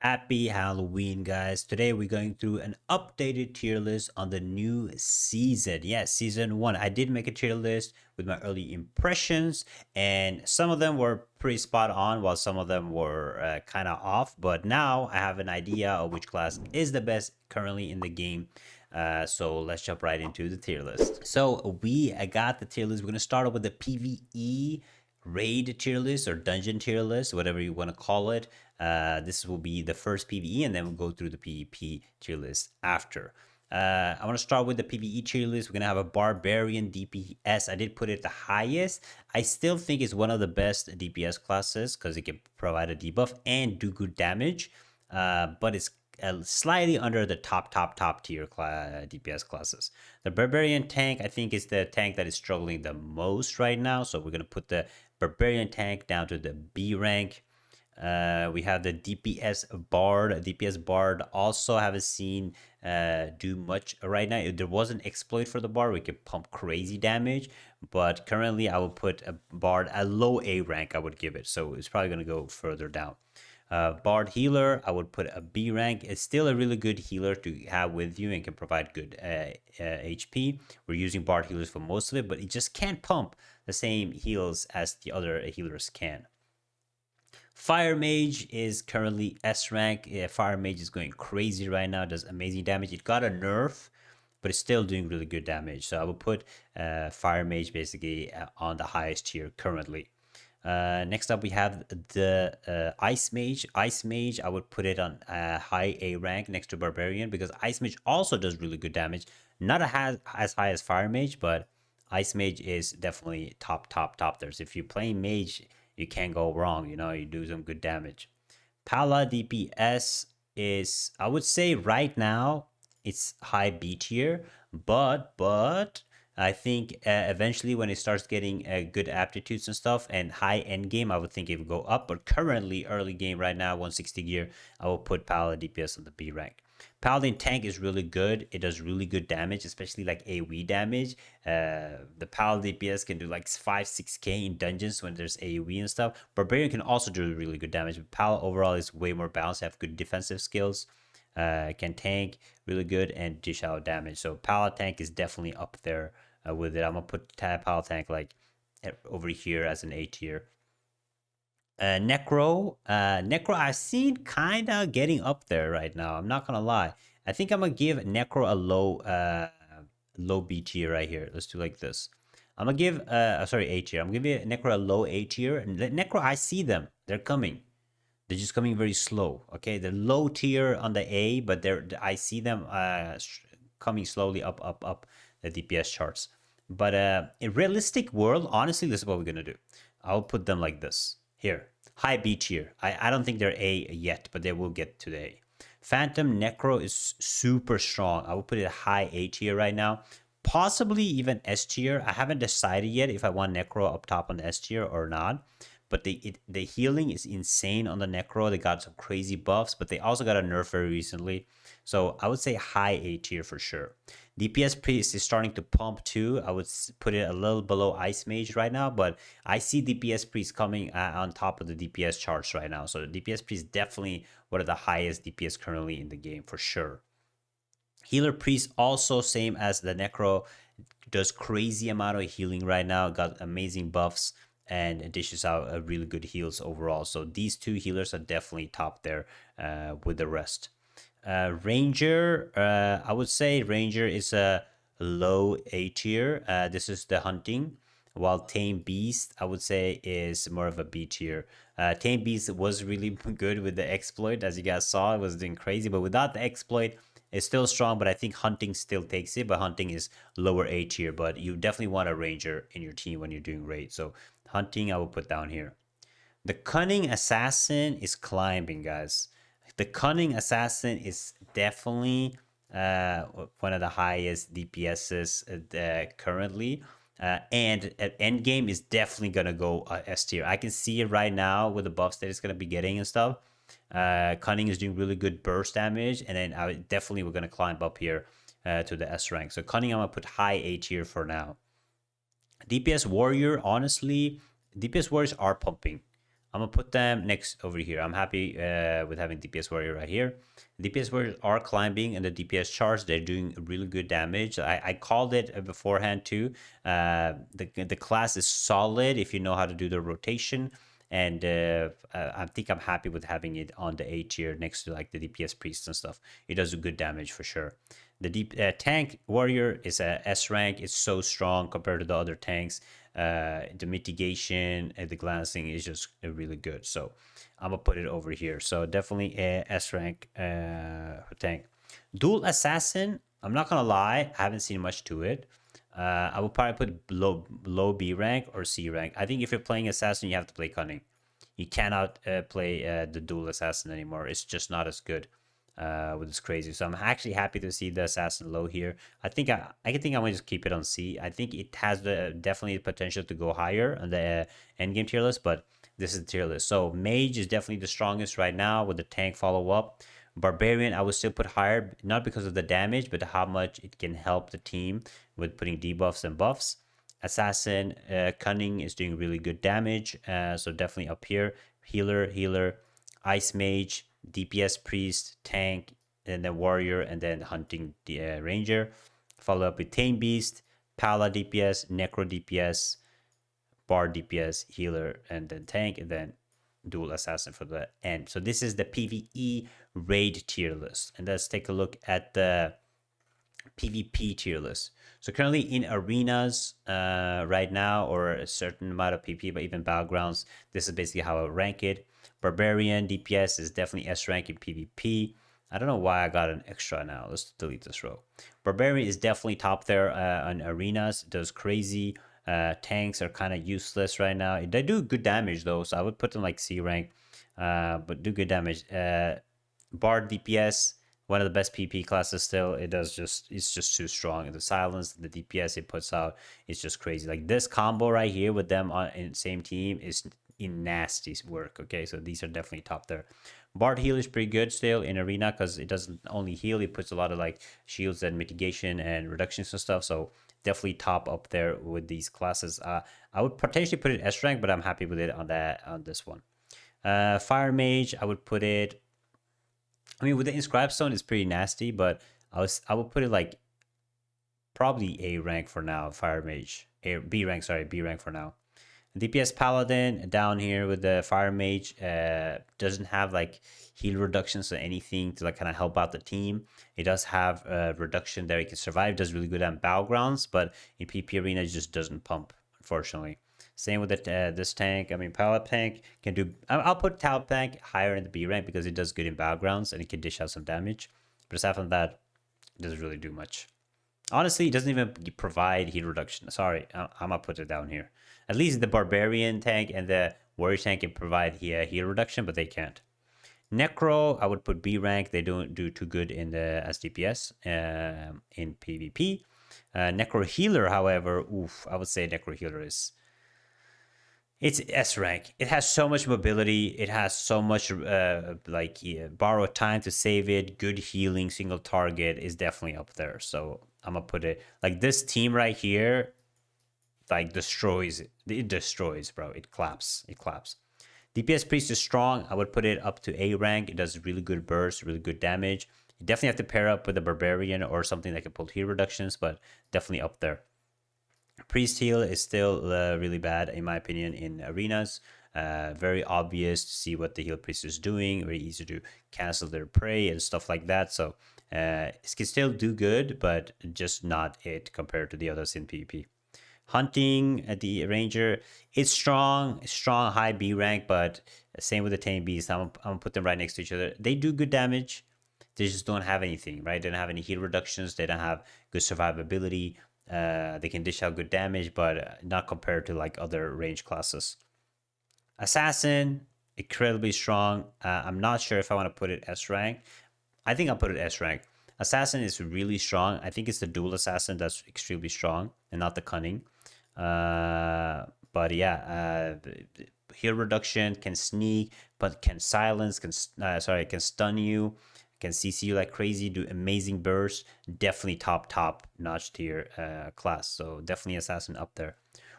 Happy Halloween, guys. Today we're going through an updated tier list on the new season. Yes, season one. I did make a tier list with my early impressions, and some of them were pretty spot on, while some of them were kind of off. But now I have an idea of which class is the best currently in the game. So let's jump right into the tier list. So we got the tier list. We're going to start off with the PvE raid tier list or dungeon tier list, whatever you want to call it. This will be the first PvE, and then we'll go through the PvP tier list after. I want to start with the PvE tier list. We're going to have a Barbarian DPS. I did put it the highest. I still think it's one of the best DPS classes because it can provide a debuff and do good damage, but it's slightly under the top tier DPS classes. The Barbarian tank, I think, is the tank that is struggling the most right now. So we're going to put the Barbarian tank down to the B rank. We have the DPS Bard. DPS Bard also haven't seen do much right now. There was an exploit for the Bard. We could pump crazy damage, but currently I would put a Bard a low A rank. I would give it, so it's probably going to go further down. Bard healer, I would put a B rank. It's still a really good healer to have with you and can provide good HP. We're using Bard healers for most of it, but it just can't pump the same heals as the other healers can. Fire Mage is currently S rank. Yeah, Fire Mage is going crazy right now, does amazing damage. It got a nerf, but it's still doing really good damage. So I will put Fire Mage basically on the highest tier currently. Next up, we have the Ice Mage. Ice Mage, I would put it on high A rank next to Barbarian because Ice Mage also does really good damage. Not as high as Fire Mage, but Ice Mage is definitely top there. So if you're playing Mage, you can't go wrong. You know, you do some good damage. Pala DPS is, I would say right now, it's high B tier, but I think eventually when it starts getting good aptitudes and stuff and high end game, I would think it would go up. But currently, early game right now, 160 gear, I will put Paladin DPS on the B rank. Paladin tank is really good. It does really good damage, especially like AoE damage. The Paladin DPS can do like 5-6k in dungeons when there's AoE and stuff. Barbarian can also do really good damage, but Pal overall is way more balanced. Have good defensive skills. Can tank really good and dish out damage. So Pal tank is definitely up there with it. I'm gonna put Pal tank like over here as an A tier. Necro I've seen kind of getting up there right now. I'm not gonna lie. I think I'm gonna give Necro a low B tier right here. Let's do like this. I'm gonna give sorry, A tier. I'm gonna give Necro a low A tier. And Necro, I see them. They're coming. They're just coming very slow. Okay, they're low tier on the A, but I see them coming slowly up the DPS charts. But in realistic world, honestly, this is what we're gonna do. I'll put them like this. Here, high B tier. I don't think they're A yet, but they will get to the A. Phantom Necro is super strong. I will put it high A tier right now. Possibly even S tier. I haven't decided yet if I want Necro up top on the S tier or not. But the healing is insane on the Necro. They got some crazy buffs, but they also got a nerf very recently. So I would say high A tier for sure. DPS Priest is starting to pump too. I would put it a little below Ice Mage right now, but I see DPS Priest coming on top of the DPS charts right now. So the DPS Priest is definitely one of the highest DPS currently in the game for sure. Healer Priest also same as the Necro, does crazy amount of healing right now. Got amazing buffs and dishes out a really good heals overall. So these two healers are definitely top there with the rest. Ranger, I would say Ranger is a low A tier. This is the hunting, while Tame Beast, I would say, is more of a B tier. Tame Beast was really good with the exploit, as you guys saw, it was doing crazy, but without the exploit, it's still strong, but I think hunting still takes it, but hunting is lower A tier, but you definitely want a ranger in your team when you're doing raid. So hunting, I will put down here. The cunning assassin is climbing, guys. The cunning assassin is definitely one of the highest DPSs currently. And end game is definitely gonna go S tier. I can see it right now with the buffs that it's gonna be getting and stuff. Cunning is doing really good burst damage, and then we're gonna climb up here to the S rank. So Cunning, I'm gonna put high A tier for now. DPS Warrior, honestly, DPS Warriors are pumping. I'm gonna put them next over here. I'm happy with having DPS warrior right here. DPS warriors are climbing and the DPS charge. They're doing really good damage. I called it beforehand too. The class is solid if you know how to do the rotation. And I think I'm happy with having it on the A tier next to like the DPS priest and stuff. It does good damage for sure. The deep tank warrior is a S rank. It's so strong compared to the other tanks. The mitigation and the glancing is just really good. So I'm gonna put it over here. So definitely a S rank tank. Dual assassin. I'm not gonna lie. I haven't seen much to it. I will probably put low B rank or C rank. I think if you're playing assassin, you have to play cunning. You cannot play the dual assassin anymore. It's just not as good. Which is crazy. So I'm actually happy to see the assassin low here. I think I think I'm gonna just keep it on C. I think it has the definitely the potential to go higher on the end game tier list, but this is the tier list. So Mage is definitely the strongest right now with the tank follow up. Barbarian I would still put higher, not because of the damage, but how much it can help the team with putting debuffs and buffs. Assassin Cunning is doing really good damage, so definitely up here. Healer, Ice Mage, DPS Priest, Tank, and then Warrior, and then Hunting Ranger. Follow up with Tame Beast, Pala DPS, Necro DPS, Bard DPS, Healer, and then Tank, and then Dual Assassin for the end. So this is the PvE raid tier list. And let's take a look at the PvP tier list. So currently in arenas right now, or a certain amount of PvP, but even battlegrounds, this is basically how I rank it. Barbarian DPS is definitely S rank in PvP. I don't know why I got an extra now. Let's delete this row. Barbarian is definitely top there on arenas. It does crazy. Tanks are kind of useless right now. They do good damage though, so I would put them like C rank, but do good damage. Bard DPS, one of the best PP classes still. It's just too strong. And the silence, the DPS it puts out, it's just crazy. Like this combo right here with them on in the same team is in nasty work. Okay, so these are definitely top there. Bard heal is pretty good still in arena because it doesn't only heal, it puts a lot of like shields and mitigation and reductions and stuff. So definitely top up there with these classes. I would potentially put it S rank, but I'm happy with it on this one. Fire Mage, I would put it. I mean, with the Inscribed Stone, it's pretty nasty, but I would put it like probably A rank for now. Fire Mage, B rank for now. DPS Paladin down here with the Fire Mage doesn't have like heal reductions or anything to like kind of help out the team. It does have a reduction there. It can survive. It does really good on battlegrounds, but in PP arena it just doesn't pump, unfortunately. Same with this tank. I mean, Pallet Tank can do. I'll put Pallet Tank higher in the B rank because it does good in battlegrounds and it can dish out some damage. But aside from that, it doesn't really do much. Honestly, it doesn't even provide heat reduction. Sorry, I'm gonna put it down here. At least the Barbarian tank and the Warrior tank can provide heat reduction, but they can't. Necro, I would put B rank. They don't do too good in the SDPS in PvP. Necro Healer, however, I would say Necro Healer is. It's S rank. It has so much mobility. It has so much borrow time to save it. Good healing, single target is definitely up there. So I'm gonna put it like this team right here. Like destroys it. It destroys, bro. It claps. It claps. DPS Priest is strong. I would put it up to A rank. It does really good burst, really good damage. You definitely have to pair up with a Barbarian or something that can pull heal reductions, but definitely up there. Priest heal is still really bad in my opinion in arenas. Very obvious to see what the heal priest is doing. Very easy to cancel their prey and stuff like that. So it can still do good, but just not it compared to the others in PvP. Hunting at the ranger, it's strong, high B rank, but same with the tame beast. I'm gonna put them right next to each other. They do good damage. They just don't have anything, right? They don't have any heal reductions. They don't have good survivability. They can dish out good damage, but not compared to like other range classes. Assassin, incredibly strong. I'm not sure if I want to put it S rank. I think I'll put it S rank. Assassin is really strong. I think it's the dual assassin that's extremely strong and not the cunning. But yeah, heal reduction, can sneak, but can silence, can stun you, can CC you like crazy, do amazing bursts. Definitely top notch tier class. So definitely assassin up there.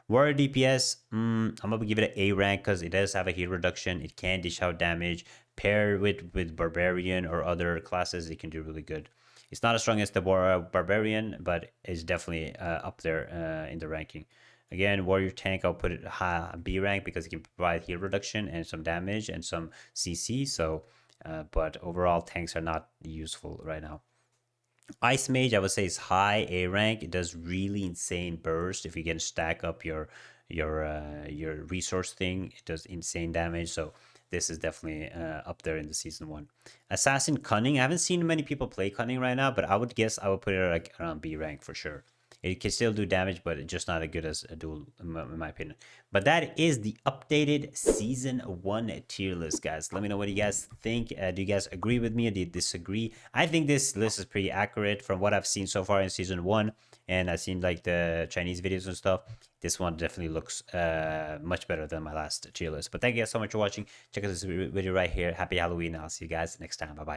Warrior DPS, I'm gonna give it an A rank because it does have a heal reduction. It can dish out damage. Paired with Barbarian or other classes, it can do really good. It's not as strong as the Barbarian, but it's definitely up there in the ranking. Again, Warrior Tank, I'll put it high B rank because it can provide heal reduction and some damage and some CC. So, but overall, tanks are not useful right now. Ice Mage, I would say, is high A rank. It does really insane burst. If you can stack up your resource thing, it does insane damage. So this is definitely up there in the season 1. Assassin Cunning, I haven't seen many people play Cunning right now, but I would guess I would put it like around B rank for sure. It can still do damage, but it's just not as good as a duel, in my opinion. But that is the updated Season 1 tier list, guys. Let me know what you guys think. Do you guys agree with me or do you disagree? I think this list is pretty accurate from what I've seen so far in Season 1. And I've seen like the Chinese videos and stuff. This one definitely looks much better than my last tier list. But thank you guys so much for watching. Check out this video right here. Happy Halloween. I'll see you guys next time. Bye-bye.